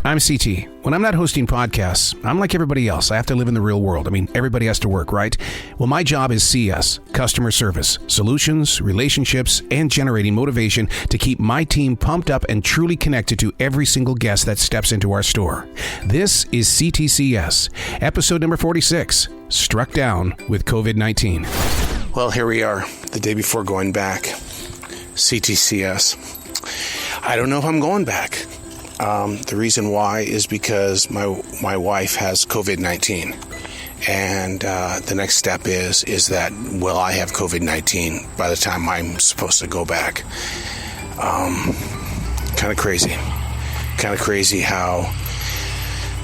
I'm CT. When I'm not hosting podcasts, I'm like everybody else. I have to live in the real world. I mean, everybody has to work, right? Well, my job is CS, customer service, solutions, relationships, and generating motivation to keep my team pumped up and truly connected to every single guest that steps into our store. This is C.T.C.S, episode number 46, Struck Down with COVID-19. Well, here we are, the day before going back. C.T.C.S. I don't know if I'm going back. The reason why is because my wife has COVID-19, and the next step is that will I have COVID-19 by the time I'm supposed to go back? Kind of crazy how,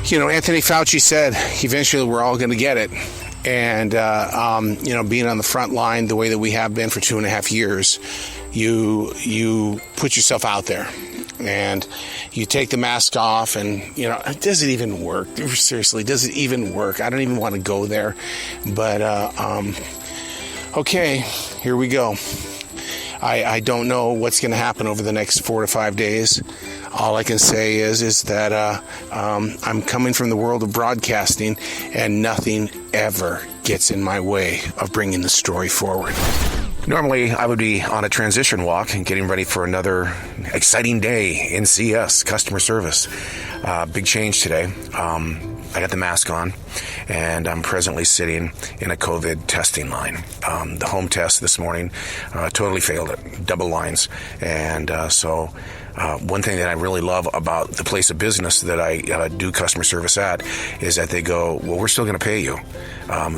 Anthony Fauci said eventually we're all going to get it. And, being on the front line the way that we have been for 2.5 years, you put yourself out there and you take the mask off and, does it even work? Seriously, does it even work? I don't even want to go there. But, okay, here we go. I don't know what's going to happen over the next 4 to 5 days. All I can say is that I'm coming from the world of broadcasting, and nothing ever gets in my way of bringing the story forward. Normally, I would be on a transition walk and getting ready for another exciting day in CS, customer service. Big change today. I got the mask on, and I'm presently sitting in a COVID testing line. The home test this morning totally failed it, double lines. And so one thing that I really love about the place of business that I do customer service at is that they go, well, we're still going to pay you.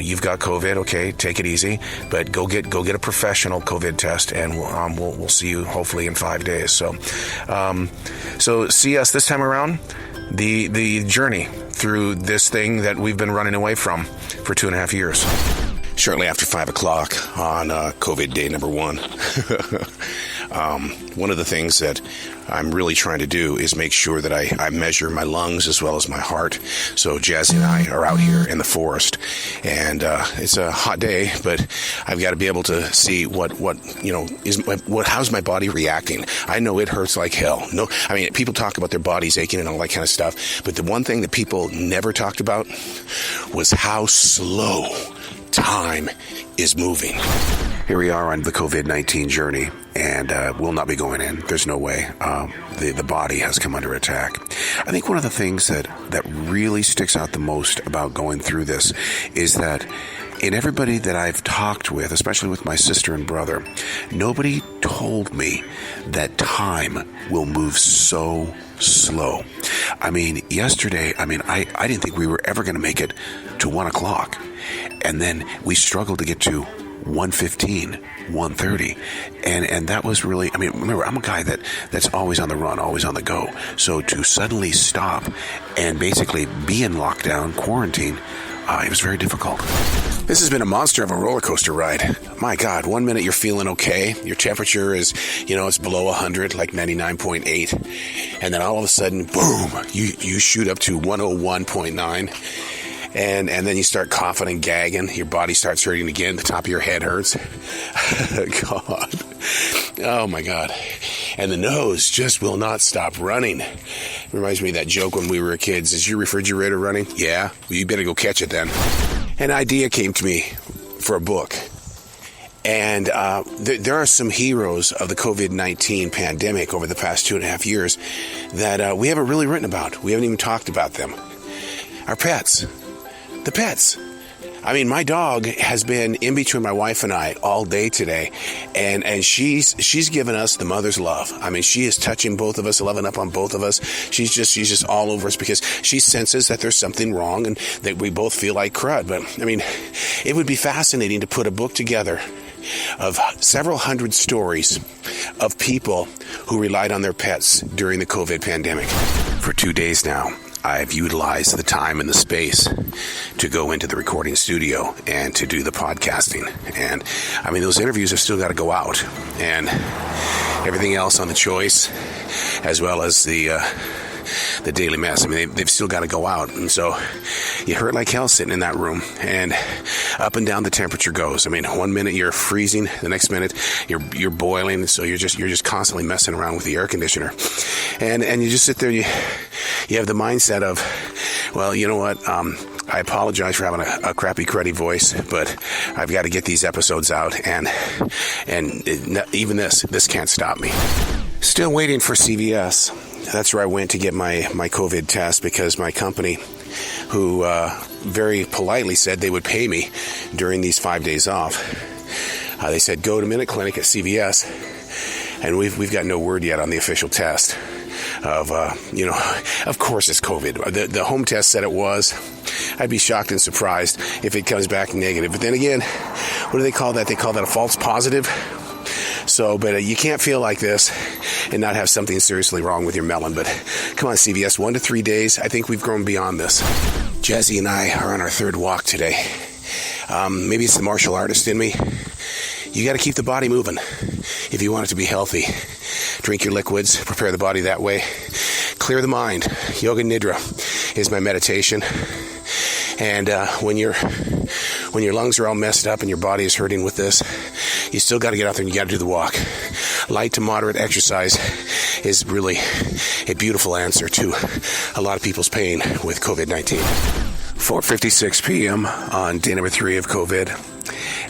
You've got COVID, okay, take it easy, but go get a professional COVID test, and we'll see you hopefully in 5 days. So CS this time around, the journey through this thing that we've been running away from for 2.5 years. Shortly after 5 o'clock on COVID day number 1. One of the things that I'm really trying to do is make sure that I measure my lungs as well as my heart. So Jazzy and I are out here in the forest, and it's a hot day, but I've got to be able to see how's my body reacting. I know it hurts like hell. No, I mean, people talk about their bodies aching and all that kind of stuff, but the one thing that people never talked about was how slow time is moving. Here we are on the COVID-19 journey, and we'll not be going in. There's no way. The body has come under attack. I think one of the things that really sticks out the most about going through this is that in everybody that I've talked with, especially with my sister and brother, nobody told me that time will move so slow. I mean, yesterday, I didn't think we were ever going to make it to 1 o'clock. And then we struggled to get to 1:15, 1:30. And that was really, remember, I'm a guy that's always on the run, always on the go. So to suddenly stop and basically be in lockdown, quarantine, it was very difficult. This has been a monster of a roller coaster ride. My God, 1 minute you're feeling okay. Your temperature is, it's below 100, like 99.8. And then all of a sudden, boom, you shoot up to 101.9. And then you start coughing and gagging. Your body starts hurting again. The top of your head hurts. God. Oh, my God. And the nose just will not stop running. It reminds me of that joke when we were kids. Is your refrigerator running? Yeah? Well, you better go catch it then. An idea came to me for a book. And there are some heroes of the COVID-19 pandemic over the past 2.5 years that we haven't really written about. We haven't even talked about them. Our pets. The pets. My dog has been in between my wife and I all day today, and she's given us the mother's love. She is touching both of us, loving up on both of us. She's just all over us because she senses that there's something wrong and that we both feel like crud. But it would be fascinating to put a book together of several hundred stories of people who relied on their pets during the COVID pandemic. For 2 days now, I've utilized the time and the space to go into the recording studio and to do the podcasting. And those interviews have still got to go out, and everything else on the choice, as well as the Daily Mess. They've still got to go out. And so you hurt like hell sitting in that room, and up and down the temperature goes. 1 minute you're freezing, the next minute you're boiling. So you're just constantly messing around with the air conditioner, and you just sit there. You have the mindset of, well, you know what? I apologize for having a crappy, cruddy voice, but I've got to get these episodes out, and even this can't stop me. Still waiting for CVS. That's where I went to get my COVID test, because my company, who very politely said they would pay me during these 5 days off, they said go to Minute Clinic at CVS, and we've got no word yet on the official test of of course it's COVID. The home test said it was. I'd be shocked and surprised if it comes back negative. But then again, what do they call that? They call that a false positive. So, but you can't feel like this and not have something seriously wrong with your melon. But come on, CVS, 1 to 3 days. I think we've grown beyond this. Jazzy and I are on our third walk today. Maybe it's the martial artist in me. You got to keep the body moving if you want it to be healthy. Drink your liquids, prepare the body that way. Clear the mind. Yoga Nidra is my meditation. And when your lungs are all messed up and your body is hurting with this, you still got to get out there and you got to do the walk. Light to moderate exercise is really a beautiful answer to a lot of people's pain with COVID-19. 4:56 p.m. on day number 3 of COVID,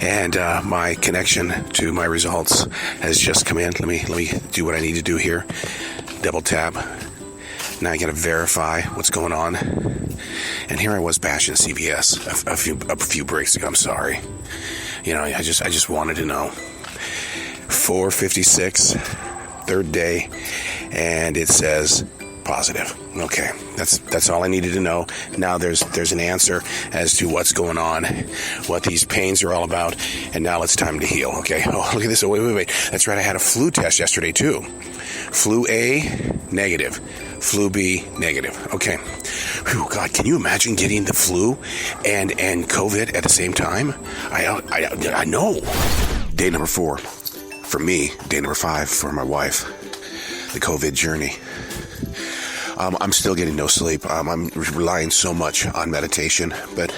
and my connection to my results has just come in. Let me do what I need to do here. Double tap. Now I got to verify what's going on. And here I was bashing CVS a few breaks ago. I'm sorry. I just wanted to know. 4:56, third day, and it says positive. Okay, that's all I needed to know. Now there's an answer as to what's going on, what these pains are all about, and now it's time to heal. Okay. Oh, look at this. Oh, wait. That's right. I had a flu test yesterday too. Flu A, negative. Flu B, negative. Okay. Whew, God, can you imagine getting the flu and COVID at the same time? I know. Day number 4 for me. Day number 5 for my wife. The COVID journey. I'm still getting no sleep. I'm relying so much on meditation, but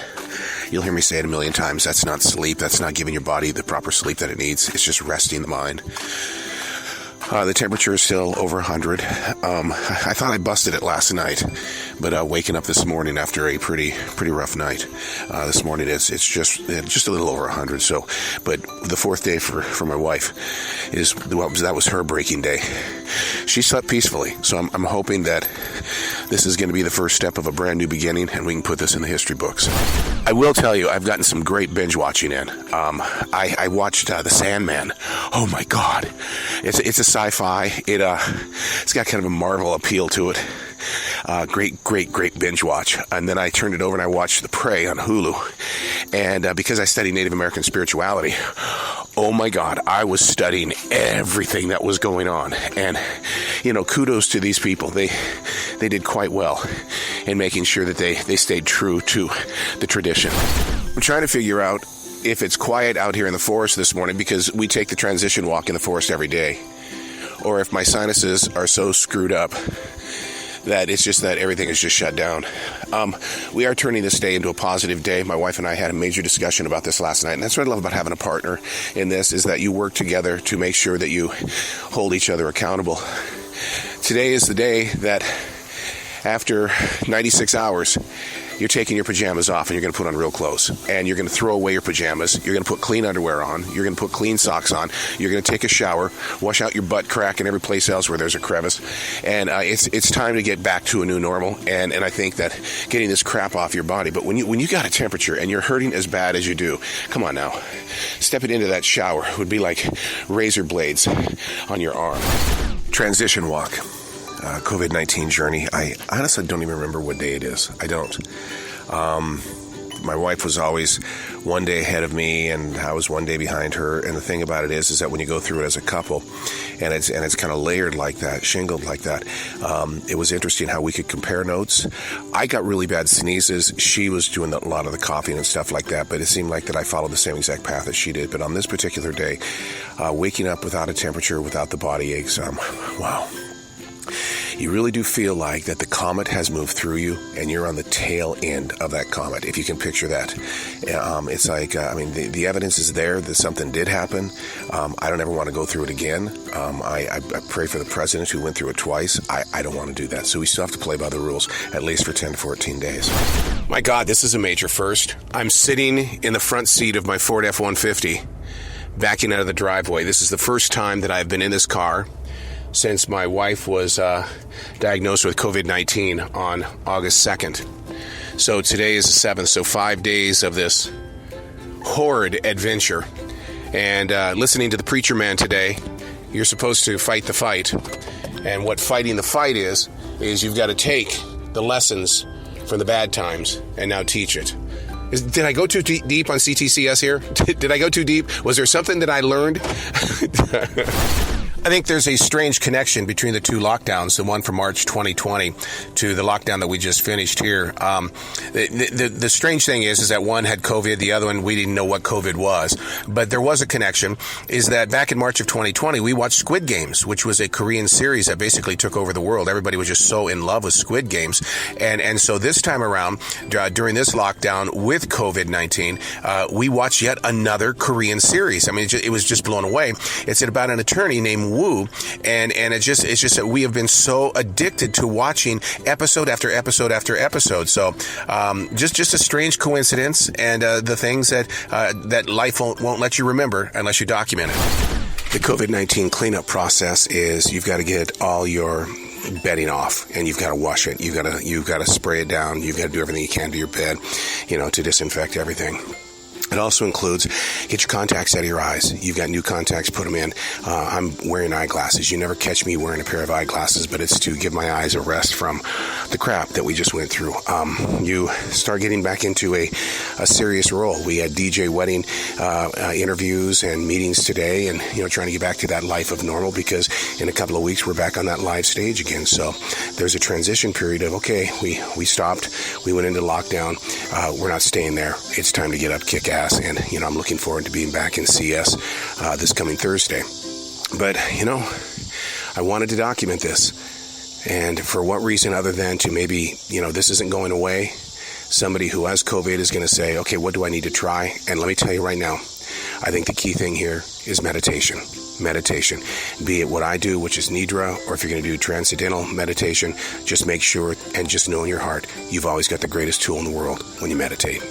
you'll hear me say it a million times. That's not sleep. That's not giving your body the proper sleep that it needs. It's just resting the mind. The temperature is still over 100. I thought I busted it last night, but waking up this morning after a pretty rough night. This morning it's just a little over 100. So, but the 4th day for my wife that was her breaking day. She slept peacefully, so I'm hoping that this is going to be the first step of a brand new beginning, and we can put this in the history books. I will tell you, I've gotten some great binge watching in. I watched The Sandman. Oh my God, it's a sci-fi. It's got kind of a Marvel appeal to it. Great binge watch. And then I turned it over and I watched The Prey on Hulu. And because I study Native American spirituality, oh my God, I was studying everything that was going on. And, kudos to these people. They did quite well in making sure that they stayed true to the tradition. I'm trying to figure out if it's quiet out here in the forest this morning, because we take the transition walk in the forest every day, or if my sinuses are so screwed up that it's just that everything is just shut down. We are turning this day into a positive day. My wife and I had a major discussion about this last night, and that's what I love about having a partner in this, is that you work together to make sure that you hold each other accountable. Today is the day that after 96 hours, you're taking your pajamas off and you're going to put on real clothes. And you're going to throw away your pajamas. You're going to put clean underwear on. You're going to put clean socks on. You're going to take a shower, wash out your butt crack and every place else where there's a crevice. And it's time to get back to a new normal. And I think that getting this crap off your body. But when you got a temperature and you're hurting as bad as you do, come on now. Stepping into that shower would be like razor blades on your arm. Transition walk. COVID-19 journey. I honestly don't even remember what day it is. I don't. My wife was always one day ahead of me, and I was one day behind her. And the thing about it is that when you go through it as a couple, and it's kind of layered like that, shingled like that, it was interesting how we could compare notes. I got really bad sneezes. She was doing a lot of the coughing and stuff like that, but it seemed like that I followed the same exact path that she did. But on this particular day, waking up without a temperature, without the body aches, wow. you really do feel like that the comet has moved through you and you're on the tail end of that comet, if you can picture that. It's like, the evidence is there that something did happen. I don't ever want to go through it again. I pray for the president who went through it twice. I don't want to do that. So we still have to play by the rules, at least for 10 to 14 days. My God, this is a major first. I'm sitting in the front seat of my Ford F-150, backing out of the driveway. This is the first time that I've been in this car since my wife was diagnosed with COVID-19 on August 2nd. So today is the 7th, so 5 days of this horrid adventure. And listening to the preacher man today, you're supposed to fight the fight. And what fighting the fight is you've got to take the lessons from the bad times and now teach it. Did I go too deep on C.T.C.S. here? Did I go too deep? Was there something that I learned? I think there's a strange connection between the two lockdowns, the one from March 2020 to the lockdown that we just finished here. The strange thing is that one had COVID, the other one, we didn't know what COVID was. But there was a connection, is that back in March of 2020, we watched Squid Games, which was a Korean series that basically took over the world. Everybody was just so in love with Squid Games. And so this time around, during this lockdown with COVID-19, we watched yet another Korean series. I mean, it was just blown away. It's about an attorney named Woo, and it's just that we have been so addicted to watching episode after episode after episode. So just a strange coincidence, and the things that life won't let you remember unless you document it. The COVID-19 cleanup process is you've got to get all your bedding off, and you've got to wash it. You've got to spray it down. You've got to do everything you can to your bed, to disinfect everything. It also includes get your contacts out of your eyes. You've got new contacts, put them in. I'm wearing eyeglasses. You never catch me wearing a pair of eyeglasses, but it's to give my eyes a rest from the crap that we just went through. You start getting back into a serious role. We had DJ wedding interviews and meetings today, and trying to get back to that life of normal, because in a couple of weeks we're back on that live stage again. So there's a transition period of, okay, we stopped, we went into lockdown, we're not staying there. It's time to get up, kick ass. And, I'm looking forward to being back in CS this coming Thursday. But, I wanted to document this. And for what reason other than to maybe, this isn't going away. Somebody who has COVID is going to say, okay, what do I need to try? And let me tell you right now, I think the key thing here is meditation. Meditation. Be it what I do, which is Nidra, or if you're going to do transcendental meditation, just make sure and just know in your heart, you've always got the greatest tool in the world when you meditate.